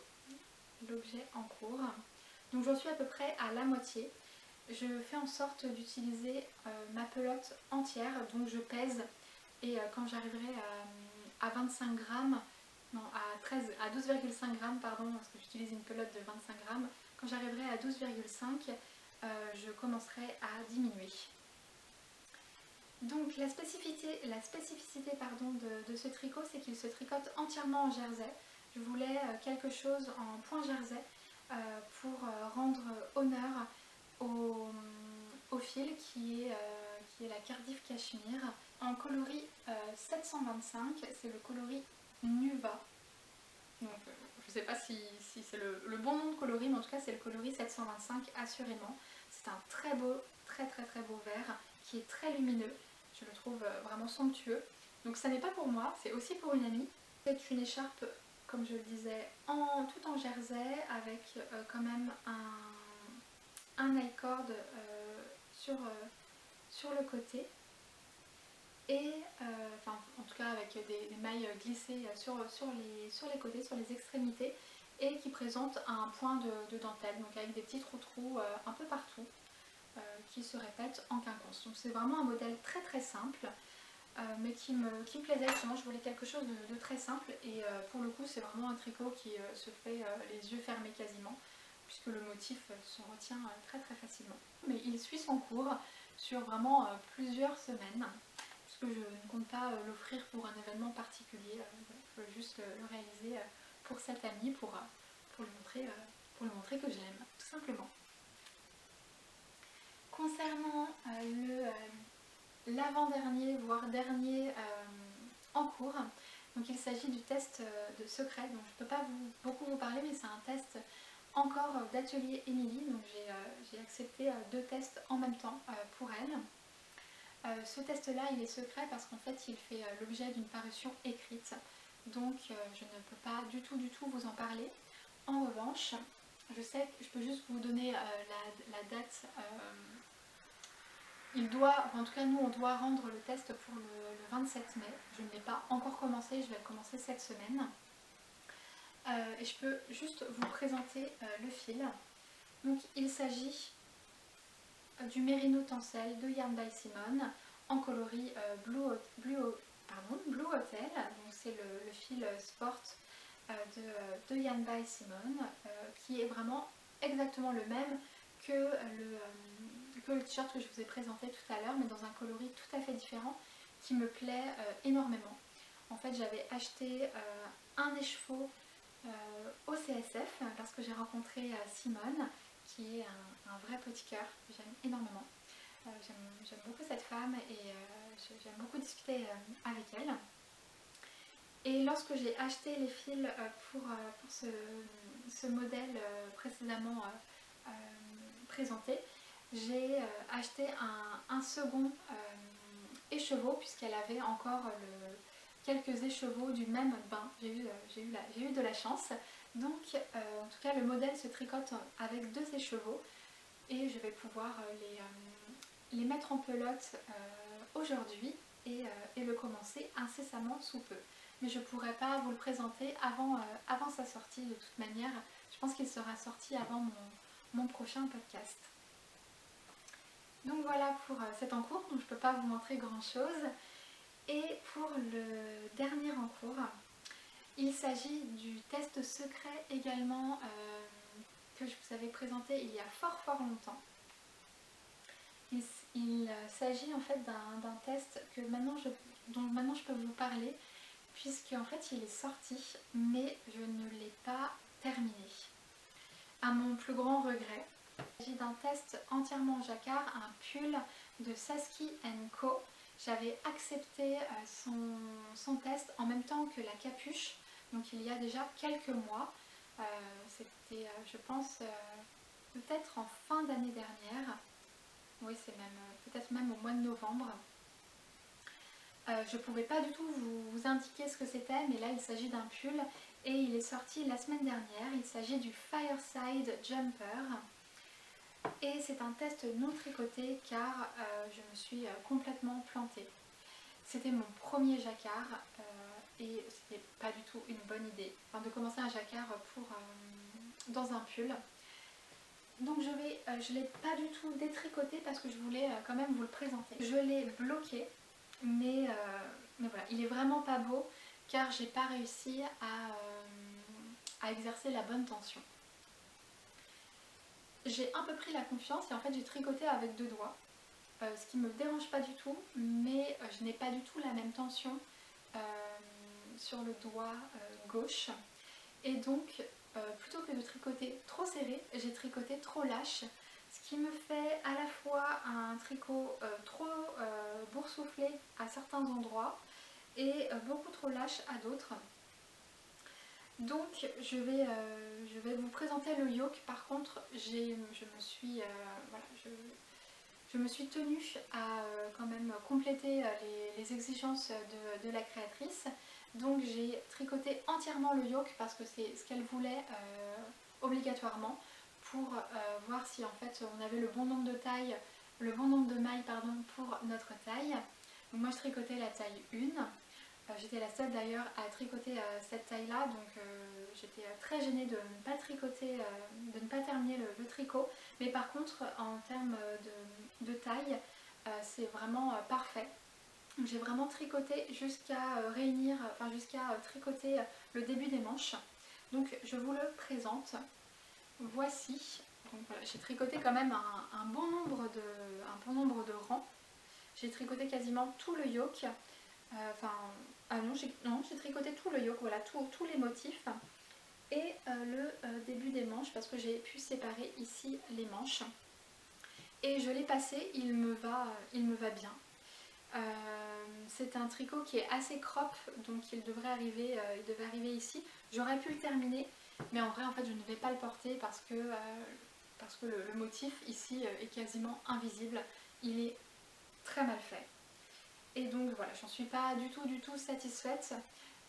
l'objet en cours. Donc j'en suis à peu près à la moitié. Je fais en sorte d'utiliser ma pelote entière, donc je pèse et quand j'arriverai à 25 grammes, non à 12,5 grammes pardon, parce que j'utilise une pelote de 25 grammes, quand j'arriverai à 12,5 je commencerai à diminuer. Donc la spécificité pardon, de ce tricot, c'est qu'il se tricote entièrement en jersey. Je voulais quelque chose en point jersey pour rendre honneur au fil qui est la Cardiff Cashmere en coloris 725, c'est le coloris Nuva. Donc, je ne sais pas si c'est le bon nom de coloris, mais en tout cas c'est le coloris 725 assurément. C'est un très beau, très beau vert qui est très lumineux. Je le trouve vraiment somptueux. Donc ça n'est pas pour moi, c'est aussi pour une amie. C'est une écharpe, comme je le disais, tout en jersey avec quand même un I-cord sur le côté. Et enfin, en tout cas avec des mailles glissées sur les côtés, sur les extrémités, et qui présente un point de dentelle, donc avec des petits trous un peu partout qui se répètent en quinconce. Donc c'est vraiment un modèle très simple, mais qui me plaisait justement. Je voulais quelque chose de très simple, et pour le coup c'est vraiment un tricot qui se fait les yeux fermés quasiment, puisque le motif se retient très facilement. Mais il suit son cours sur vraiment plusieurs semaines, puisque je ne compte pas l'offrir pour un événement particulier. Je veux juste le réaliser pour cette amie, pour lui montrer que je l'aime, tout simplement. Concernant l'avant-dernier, voire dernier en cours, donc il s'agit du test de secret, donc je ne peux pas beaucoup vous parler, mais c'est un test encore d'atelier Émilie, donc j'ai accepté 2 tests en même temps pour elle. Ce test-là, il est secret parce qu'en fait, il fait l'objet d'une parution écrite, donc je ne peux pas du tout vous en parler. En revanche, je sais que je peux juste vous donner la date. En tout cas nous on doit rendre le test pour le 27 mai. Je ne l'ai pas encore commencé, je vais le commencer cette semaine. Et je peux juste vous présenter le fil. Donc il s'agit du Merino Tencel de Yarn by Simone en coloris Blue Hotel. Donc c'est le fil sport de Yarn by Simone, qui est vraiment exactement le même que le t-shirt que je vous ai présenté tout à l'heure, mais dans un coloris tout à fait différent qui me plaît énormément. En fait, j'avais acheté un écheveau au CSF lorsque j'ai rencontré Simone, qui est un vrai petit cœur que j'aime énormément. J'aime beaucoup cette femme et j'aime beaucoup discuter avec elle. Et lorsque j'ai acheté les fils pour ce modèle précédemment présenté, j'ai acheté un second écheveau, puisqu'elle avait encore quelques écheveaux du même bain. J'ai eu de la chance. Donc en tout cas le modèle se tricote avec 2 écheveaux, et je vais pouvoir les mettre en pelote aujourd'hui et le commencer incessamment sous peu. Mais je ne pourrai pas vous le présenter avant sa sortie de toute manière. Je pense qu'il sera sorti avant mon prochain podcast. Donc voilà pour cet encours, donc je ne peux pas vous montrer grand chose. Et pour le dernier encours, il s'agit du test secret également que je vous avais présenté il y a fort longtemps. Il s'agit en fait d'un test dont maintenant je peux vous parler, puisque en fait il est sorti, mais je ne l'ai pas terminé. À mon plus grand regret. Il s'agit d'un test entièrement en jacquard, un pull de Saski & Co. J'avais accepté son test en même temps que la capuche, donc il y a déjà quelques mois. C'était je pense peut-être en fin d'année dernière. Oui, c'est peut-être même au mois de novembre. Je ne pouvais pas du tout vous indiquer ce que c'était, mais là il s'agit d'un pull et il est sorti la semaine dernière. Il s'agit du Fireside Jumper et c'est un test non tricoté car je me suis complètement plantée. C'était mon premier jacquard et c'était pas du tout une bonne idée de commencer un jacquard dans un pull. Donc je ne l'ai pas du tout détricoté parce que je voulais quand même vous le présenter. Je l'ai bloqué, mais voilà, il est vraiment pas beau car j'ai pas réussi à exercer la bonne tension. J'ai un peu pris la confiance et en fait j'ai tricoté avec 2 doigts. ce qui me dérange pas du tout, mais je n'ai pas du tout la même tension sur le doigt gauche. Et donc, plutôt que de tricoter trop serré, j'ai tricoté trop lâche, ce qui me fait à la fois un tricot trop boursouflé à certains endroits et beaucoup trop lâche à d'autres. Donc je vais vous présenter le yoke. Par contre, je me suis tenue à quand même compléter les exigences de la créatrice. Donc j'ai tricoté entièrement le yoke parce que c'est ce qu'elle voulait obligatoirement pour voir si en fait on avait le bon nombre de tailles, le bon nombre de mailles pardon, pour notre taille. Donc moi je tricotais la taille 1. J'étais la seule d'ailleurs à tricoter cette taille là, donc j'étais très gênée de ne pas tricoter, de ne pas terminer le tricot, mais par contre en termes de taille c'est vraiment parfait. J'ai vraiment tricoté jusqu'à réunir, enfin jusqu'à tricoter le début des manches. Donc je vous le présente. Voici. Donc voilà, j'ai tricoté quand même un bon nombre de rangs. J'ai tricoté quasiment tout le yoke. Non, j'ai tricoté tout le yoke, voilà, tous les motifs. Et le début des manches, parce que j'ai pu séparer ici les manches. Et je l'ai passé, il me va bien. C'est un tricot qui est assez crop, donc il devait arriver ici. J'aurais pu le terminer, mais en vrai en fait je ne vais pas le porter parce que le motif ici est quasiment invisible. Il est très mal fait. Et donc voilà, j'en suis pas du tout satisfaite.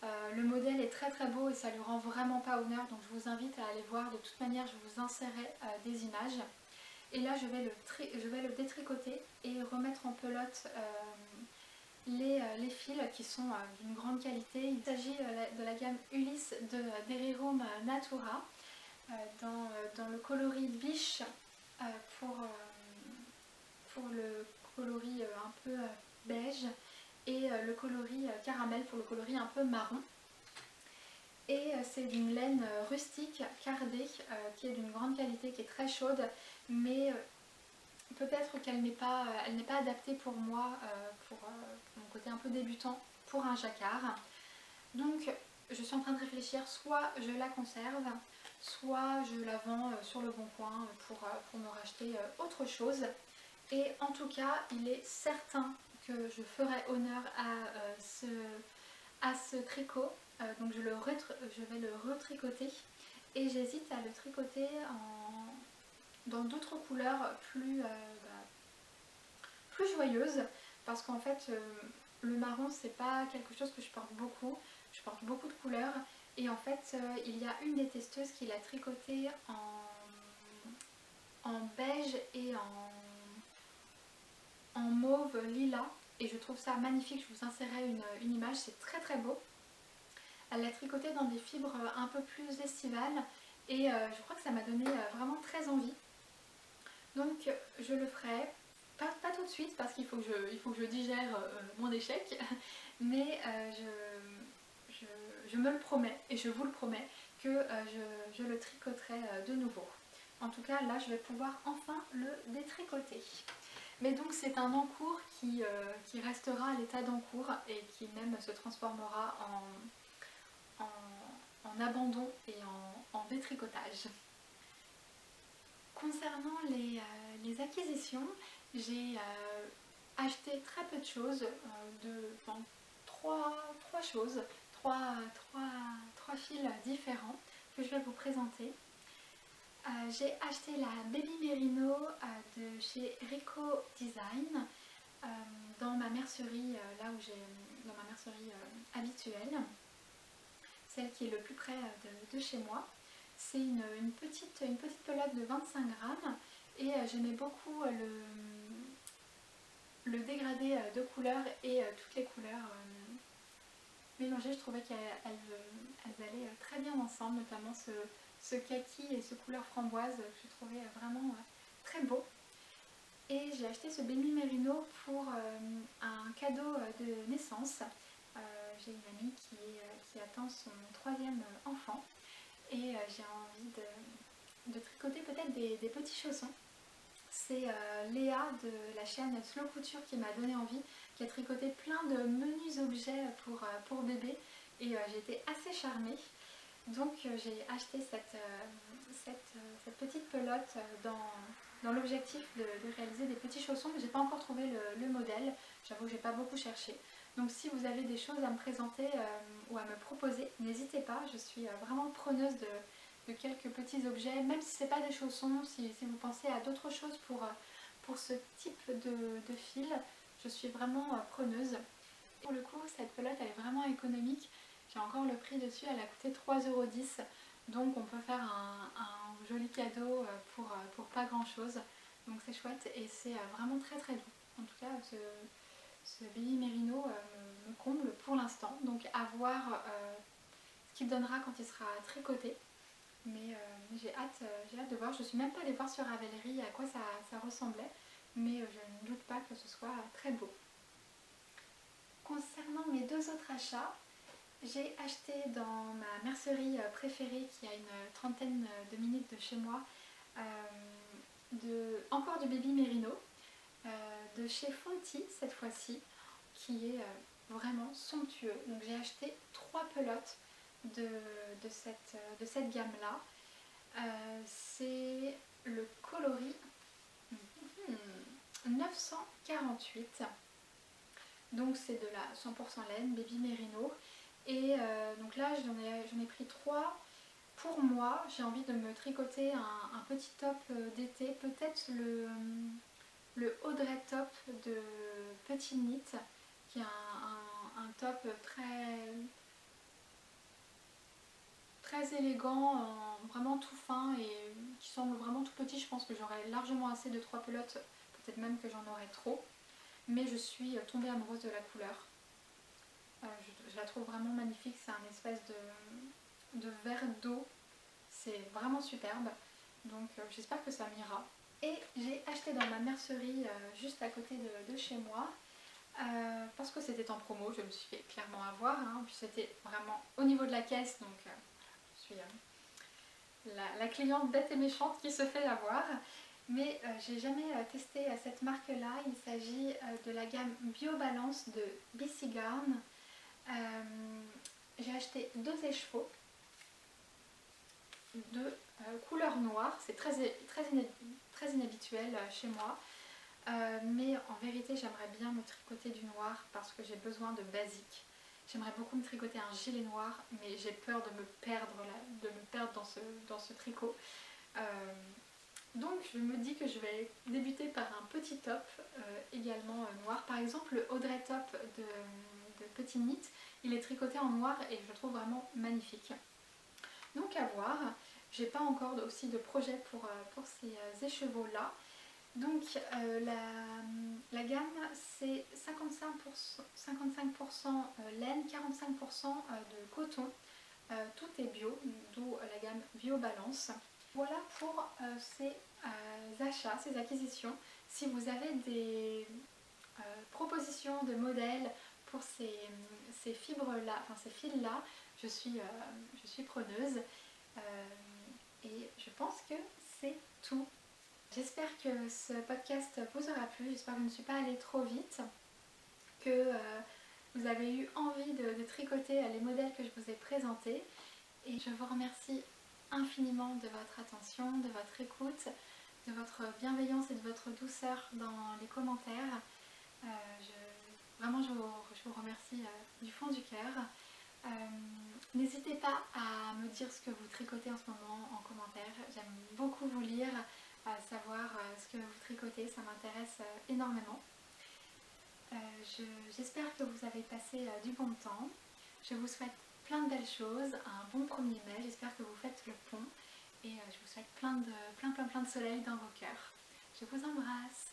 Le modèle est très très beau et ça lui rend vraiment pas honneur, donc je vous invite à aller voir. De toute manière, je vous insérerai des images. Et là, je vais le détricoter et remettre en pelote les fils qui sont d'une grande qualité. Il s'agit de la gamme Ulysse de Derirum Natura dans le coloris biche pour le coloris un peu beige et le coloris caramel pour le coloris un peu marron. Et c'est d'une laine rustique cardée qui est d'une grande qualité, qui est très chaude, mais peut-être qu'elle n'est pas adaptée pour moi, pour mon côté un peu débutant, pour un jacquard. Donc je suis en train de réfléchir, soit je la conserve, soit je la vends sur le bon coin pour me racheter autre chose. Et en tout cas, il est certain que je ferai honneur à ce tricot. Donc je vais le retricoter et j'hésite à le tricoter dans d'autres couleurs plus joyeuses, parce qu'en fait le marron c'est pas quelque chose que je porte beaucoup. Je porte beaucoup de couleurs et en fait il y a une des testeuses qui l'a tricoté en beige et en mauve lilas et je trouve ça magnifique. Je vous insérerai une image, c'est très très beau. Elle l'a tricoté dans des fibres un peu plus estivales et je crois que ça m'a donné vraiment très envie. Donc je le ferai, pas tout de suite parce qu'il faut que je digère mon échec, mais je me le promets et je vous le promets que je le tricoterai de nouveau. En tout cas là je vais pouvoir enfin le détricoter. Mais donc c'est un encours qui restera à l'état d'encours et qui même se transformera en abandon et en détricotage. Concernant les acquisitions, j'ai acheté très peu de choses, trois choses, trois fils différents que je vais vous présenter. J'ai acheté la Baby Merino de chez Rico Design dans ma mercerie, dans ma mercerie habituelle, celle qui est le plus près de chez moi. C'est une petite pelote de 25 grammes et j'aimais beaucoup le dégradé de couleurs et toutes les couleurs mélangées. Je trouvais qu'elles allaient très bien ensemble, notamment ce kaki et ce couleur framboise, je trouvais vraiment très beau. Et j'ai acheté ce Baby Merino pour un cadeau de naissance. J'ai une amie qui attend son 3e enfant et j'ai envie de tricoter peut-être des petits chaussons. C'est Léa de la chaîne Slow Couture qui m'a donné envie, qui a tricoté plein de menus objets pour bébé et j'ai été assez charmée. Donc j'ai acheté cette petite pelote dans l'objectif de réaliser des petits chaussons, mais j'ai pas encore trouvé le modèle, j'avoue que j'ai pas beaucoup cherché. Donc si vous avez des choses à me présenter ou à me proposer, n'hésitez pas, je suis vraiment preneuse de quelques petits objets, même si c'est pas des chaussons, si vous pensez à d'autres choses pour ce type de fil, je suis vraiment preneuse. Pour le coup, cette pelote elle est vraiment économique. J'ai encore le prix dessus, elle a coûté 3,10 €. Donc on peut faire un joli cadeau pour pas grand chose. Donc c'est chouette et c'est vraiment très très doux. En tout cas, ce Baby Merino me comble pour l'instant. Donc à voir ce qu'il donnera quand il sera tricoté. Mais j'ai hâte de voir. Je suis même pas allée voir sur Ravelry à quoi ça ressemblait. Mais je ne doute pas que ce soit très beau. Concernant mes deux autres achats, j'ai acheté dans ma mercerie préférée qui a une trentaine de minutes de chez moi encore du Baby Merino de chez Fonty cette fois-ci qui est vraiment somptueux. Donc j'ai acheté 3 pelotes de cette gamme là. C'est le coloris 948. Donc c'est de la 100% laine, Baby Merino. Et donc là j'en ai pris 3 pour moi. J'ai envie de me tricoter un petit top d'été, peut-être le Audrey top de Petit Knit, qui est un top très élégant, vraiment tout fin et qui semble vraiment tout petit. Je pense que j'aurai largement assez de 3 pelotes, peut-être même que j'en aurai trop. Mais je suis tombée amoureuse de la couleur. Je la trouve vraiment magnifique, c'est un espèce de vert d'eau, c'est vraiment superbe, donc j'espère que ça m'ira. Et j'ai acheté dans ma mercerie juste à côté de chez moi, parce que c'était en promo, je me suis fait clairement avoir, hein, puis c'était vraiment au niveau de la caisse, donc je suis la cliente bête et méchante qui se fait avoir. Mais j'ai jamais testé cette marque là, il s'agit de la gamme BioBalance de BC Garn. J'ai acheté 2 écheveaux de couleur noire, c'est très inhabituel chez moi, mais en vérité j'aimerais bien me tricoter du noir parce que j'ai besoin de basique. J'aimerais beaucoup me tricoter un gilet noir, mais j'ai peur de me perdre dans ce tricot. Donc je me dis que je vais débuter par un petit top également noir. Par exemple le Audrey top de Petit Knit, il est tricoté en noir et je le trouve vraiment magnifique. Donc à voir, j'ai pas encore aussi de projet pour ces écheveaux là. Donc la gamme c'est 55% laine, 45% de coton, tout est bio, d'où la gamme BioBalance. Voilà pour ces achats, ces acquisitions. Si vous avez des propositions de modèles pour ces fibres-là, enfin ces fils-là, je suis preneuse. Et je pense que c'est tout. J'espère que ce podcast vous aura plu, j'espère que je ne suis pas allée trop vite, que vous avez eu envie de tricoter les modèles que je vous ai présentés. Et je vous remercie infiniment de votre attention, de votre écoute, de votre bienveillance et de votre douceur dans les commentaires. Vraiment, je vous remercie du fond du cœur. N'hésitez pas à me dire ce que vous tricotez en ce moment en commentaire. J'aime beaucoup vous lire, savoir ce que vous tricotez, ça m'intéresse énormément. J'espère que vous avez passé du bon temps. Je vous souhaite plein de belles choses, un bon 1er mai, j'espère que vous faites le pont et je vous souhaite plein de soleil dans vos cœurs. Je vous embrasse.